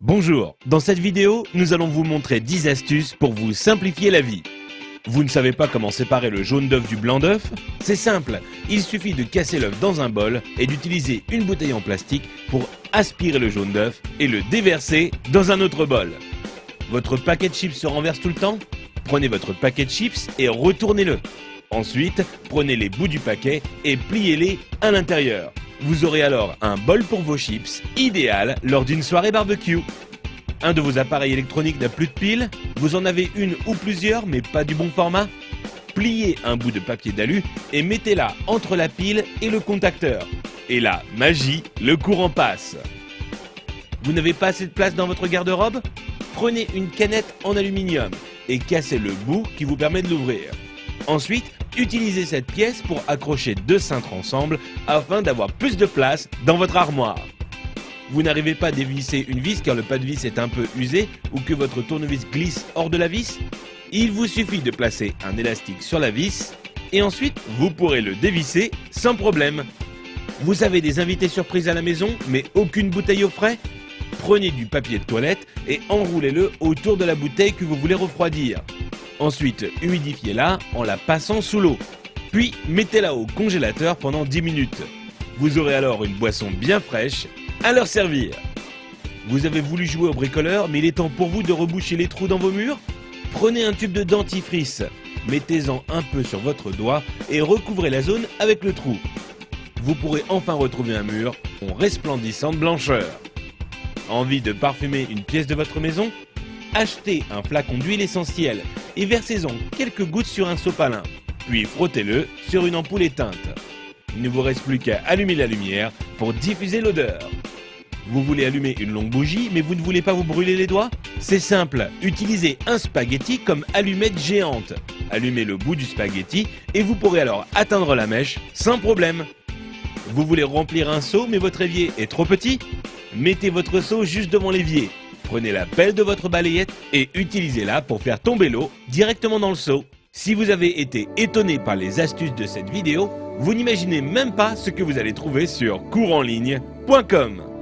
Bonjour, dans cette vidéo, nous allons vous montrer 10 astuces pour vous simplifier la vie. Vous ne savez pas comment séparer le jaune d'œuf du blanc d'œuf? C'est simple, il suffit de casser l'œuf dans un bol et d'utiliser une bouteille en plastique pour aspirer le jaune d'œuf et le déverser dans un autre bol. Votre paquet de chips se renverse tout le temps? Prenez votre paquet de chips et retournez-le. Ensuite, prenez les bouts du paquet et pliez-les à l'intérieur. Vous aurez alors un bol pour vos chips, idéal lors d'une soirée barbecue. Un de vos appareils électroniques n'a plus de pile? Vous en avez une ou plusieurs mais pas du bon format? Pliez un bout de papier d'alu et mettez-la entre la pile et le contacteur. Et là, magie, le courant passe. Vous n'avez pas assez de place dans votre garde-robe? Prenez une canette en aluminium et cassez le bout qui vous permet de l'ouvrir. Ensuite, utilisez cette pièce pour accrocher deux cintres ensemble afin d'avoir plus de place dans votre armoire. Vous n'arrivez pas à dévisser une vis car le pas de vis est un peu usé ou que votre tournevis glisse hors de la vis? Il vous suffit de placer un élastique sur la vis et ensuite vous pourrez le dévisser sans problème. Vous avez des invités surprises à la maison mais aucune bouteille au frais? Prenez du papier de toilette et enroulez-le autour de la bouteille que vous voulez refroidir. Ensuite, humidifiez-la en la passant sous l'eau. Puis, mettez-la au congélateur pendant 10 minutes. Vous aurez alors une boisson bien fraîche à leur servir. Vous avez voulu jouer au bricoleur, mais il est temps pour vous de reboucher les trous dans vos murs? Prenez un tube de dentifrice, mettez-en un peu sur votre doigt et recouvrez la zone avec le trou. Vous pourrez enfin retrouver un mur en resplendissante blancheur. Envie de parfumer une pièce de votre maison? Achetez un flacon d'huile essentielle et versez-en quelques gouttes sur un sopalin, puis frottez-le sur une ampoule éteinte. Il ne vous reste plus qu'à allumer la lumière pour diffuser l'odeur. Vous voulez allumer une longue bougie mais vous ne voulez pas vous brûler les doigts? C'est simple, utilisez un spaghetti comme allumette géante. Allumez le bout du spaghetti et vous pourrez alors atteindre la mèche sans problème. Vous voulez remplir un seau mais votre évier est trop petit? Mettez votre seau juste devant l'évier. Prenez la pelle de votre balayette et utilisez-la pour faire tomber l'eau directement dans le seau. Si vous avez été étonné par les astuces de cette vidéo, vous n'imaginez même pas ce que vous allez trouver sur courseenligne.com.